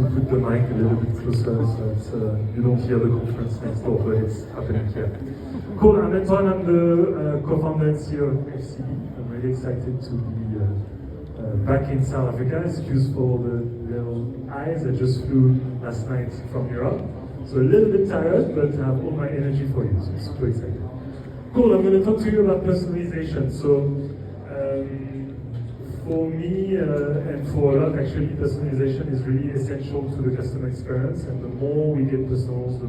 to put the mic a little bit closer so that you don't hear the conference next door, but it's happening here. Cool, I'm Antoine, I'm the co-founder and CEO of FCB. I'm really excited to be back in South Africa. Excuse for the little eyes, I just flew last night from Europe. So a little bit tired, but I have all my energy for you, so it's super exciting. Cool, I'm going to talk to you about personalization. So for me and for a lot, actually, personalization is really essential to the customer experience. And the more we get personal, the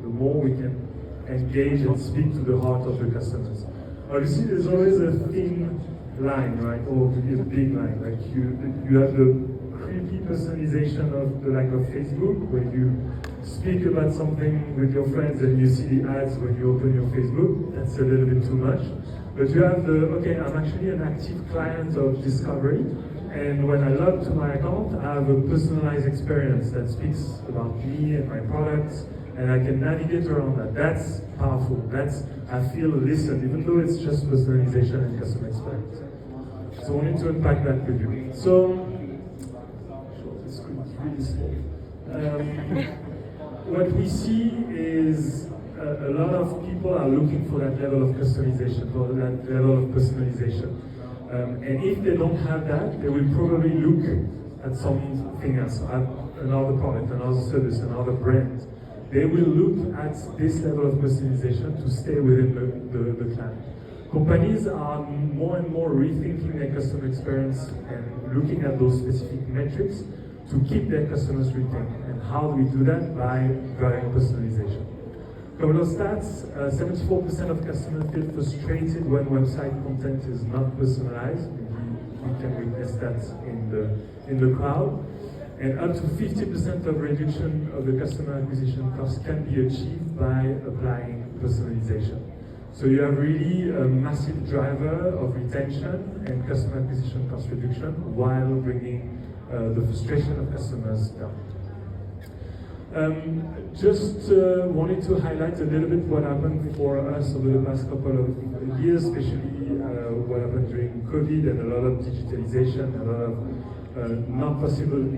more we can engage and speak to the heart of the customers. Obviously, there's always a thin line, right? Or maybe a big line. Like you have the creepy personalization of the like of Facebook, where you speak about something with your friends and you see the ads when you open your Facebook. That's a little bit too much. But you have the, okay, I'm actually an active client of Discovery, and when I log to my account, I have a personalized experience that speaks about me and my products, and I can navigate around that. That's powerful. That's, I feel listened, even though it's just personalization and customer experience. So I wanted to unpack that with you. So, this screen is really small. What we see is a lot of people are looking for that level of customization, for that level of personalization. And if they don't have that, they will probably look at something else, at another product, another service, another brand. They will look at this level of personalization to stay within the clan. Companies are more and more rethinking their customer experience and looking at those specific metrics to keep their customers retained. And how do we do that? By driving personalization. Couple of stats, 74% of customers feel frustrated when website content is not personalized. We can witness that in the crowd. And up to 50% of reduction of the customer acquisition cost can be achieved by applying personalization. So you have really a massive driver of retention and customer acquisition cost reduction while bringing the frustration of customers down. Just wanted to highlight a little bit what happened for us over the past couple of years, especially what happened during COVID and a lot of digitalization, a lot of no possibility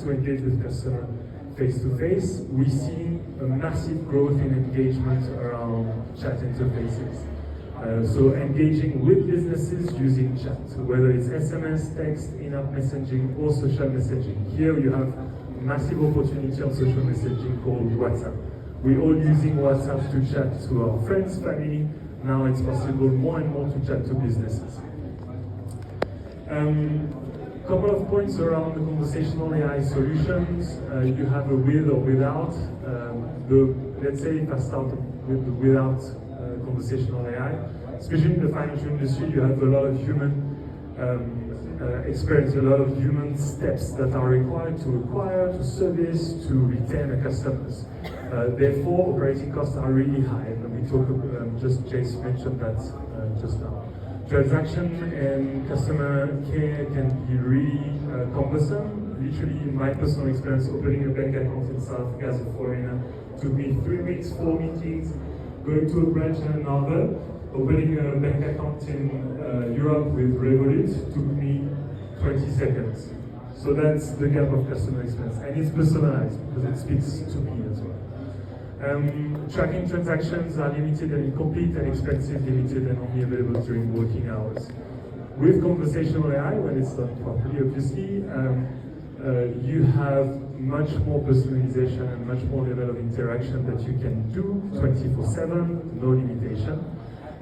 to engage with customer face-to-face. We see a massive growth in engagement around chat interfaces. So engaging with businesses using chat, whether it's SMS, text, in-app messaging, or social messaging. Here you have massive opportunity on social messaging called WhatsApp. We're all using WhatsApp to chat to our friends, family. Now it's possible more and more to chat to businesses. Couple of points around the conversational AI solutions. You have a with or without. Let's say if I start with the without conversational AI, especially in the financial industry, you have a lot of human experience, a lot of human steps that are required to acquire, to service, to retain the customers. Therefore, operating costs are really high, and we talk. Just Jace mentioned that just now. Transaction and customer care can be really cumbersome. Literally, in my personal experience, opening a bank account in South Africa as a foreigner took me 3 weeks, 4 meetings, going to a branch and another. Opening a bank account in Europe with Revolut took me 20 seconds. So that's the gap of customer experience. And it's personalized because it speaks to me as well. Tracking transactions are limited and incomplete, and expensive, limited, and only available during working hours. With conversational AI, when it's done properly, obviously, you have much more personalization and much more level of interaction that you can do 24/7, no limitation.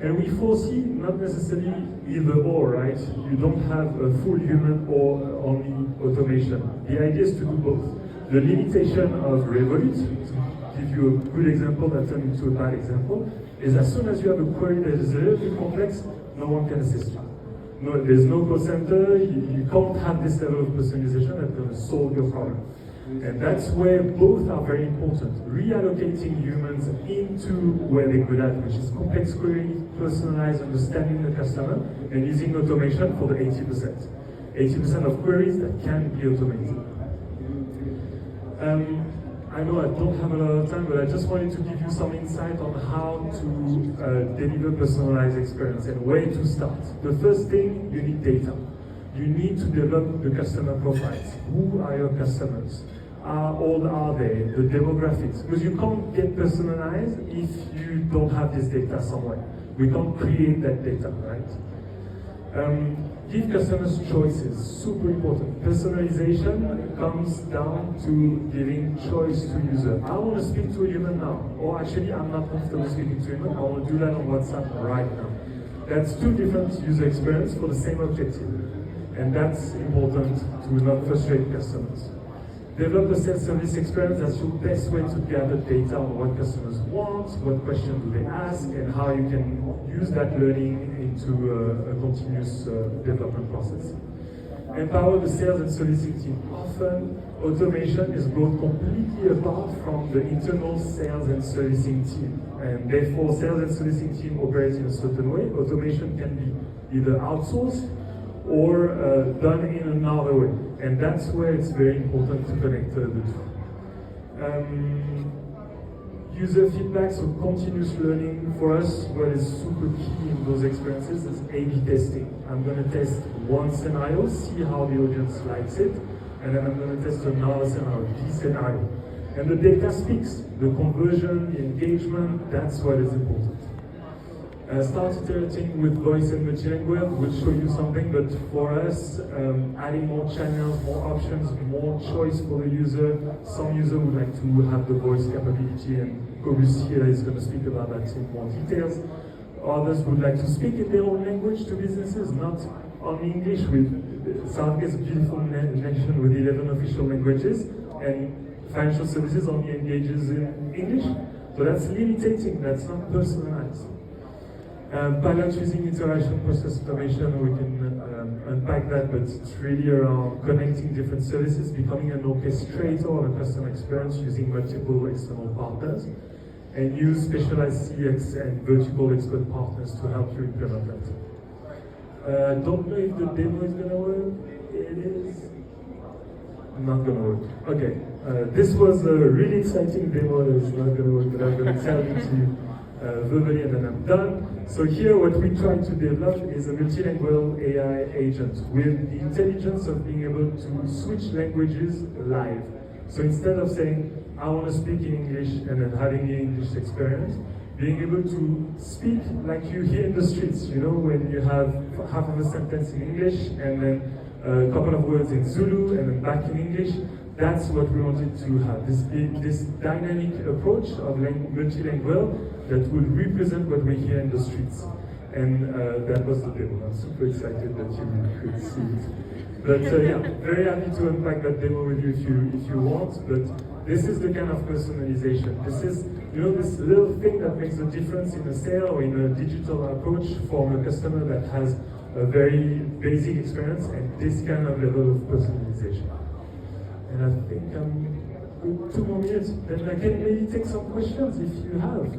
And we foresee not necessarily either or, right? You don't have a full human or only automation. The idea is to do both. The limitation of Revolut, to give you a good example that turned into a bad example, is as soon as you have a query that is a little bit complex, no one can assist you. No, there's no call center, you can't have this level of personalization that's going to solve your problem. And that's where both are very important. Reallocating humans into where they're good at, which is complex query, personalized, understanding the customer, and using automation for the 80%. 80% of queries that can be automated. I know I don't have a lot of time, but I just wanted to give you some insight on how to deliver personalized experience and where to start. The first thing, you need data. You need to develop the customer profiles. Who are your customers? How old are they? The demographics. Because you can't get personalized if you don't have this data somewhere. We can't create that data, right? Give customers choices, super important. Personalization comes down to giving choice to user. I want to speak to a human now, or actually I'm not comfortable speaking to a human, I want to do that on WhatsApp right now. That's two different user experiences for the same objective. And that's important to not frustrate customers. Develop a self-service experience. That's your best way to gather data on what customers want, what questions do they ask, and how you can use that learning into a continuous development process. Empower the sales and servicing team. Often, automation is brought completely apart from the internal sales and servicing team. And therefore, sales and servicing team operate in a certain way. Automation can be either outsourced or done in another way. And that's where it's very important to connect the two. User feedback, so continuous learning. For us, what is super key in those experiences is A/B testing. I'm going to test one scenario, see how the audience likes it, and then I'm going to test another scenario, B scenario. And the data speaks. The conversion, the engagement, that's what is important. Start iterating with voice and multilingual. We'll show you something, but for us, adding more channels, more options, more choice for the user. Some user would like to have the voice capability, and Paillusseau here is going to speak about that in more details. Others would like to speak in their own language to businesses, not only English. South Africa is a beautiful nation with 11 official languages, and financial services only engages in English. So that's limiting, that's not personalized. Balance using interaction, process automation, we can unpack that, but it's really around connecting different services, becoming an orchestrator of a customer experience using multiple external partners, and use specialized CX and vertical expert partners to help you implement that. Don't know if the demo is going to work. It is not going to work. Okay, this was a really exciting demo that is not going to work, but I'm going to tell it to you verbally and then I'm done. So here what we try to develop is a multilingual AI agent with the intelligence of being able to switch languages live. So instead of saying, I want to speak in English and then having the English experience, being able to speak like you hear in the streets, you know, when you have half of a sentence in English and then a couple of words in Zulu and then back in English. That's what we wanted to have, this dynamic approach of multilingual that will represent what we hear in the streets. And that was the demo. I'm super excited that you could see it. But yeah, very happy to unpack that demo with you if you want. But this is the kind of personalization. This is, you know, this little thing that makes a difference in a sale or in a digital approach from a customer that has a very basic experience and this kind of level of personalization. And I think I'm good, 2 more minutes, then I can maybe take some questions if you have.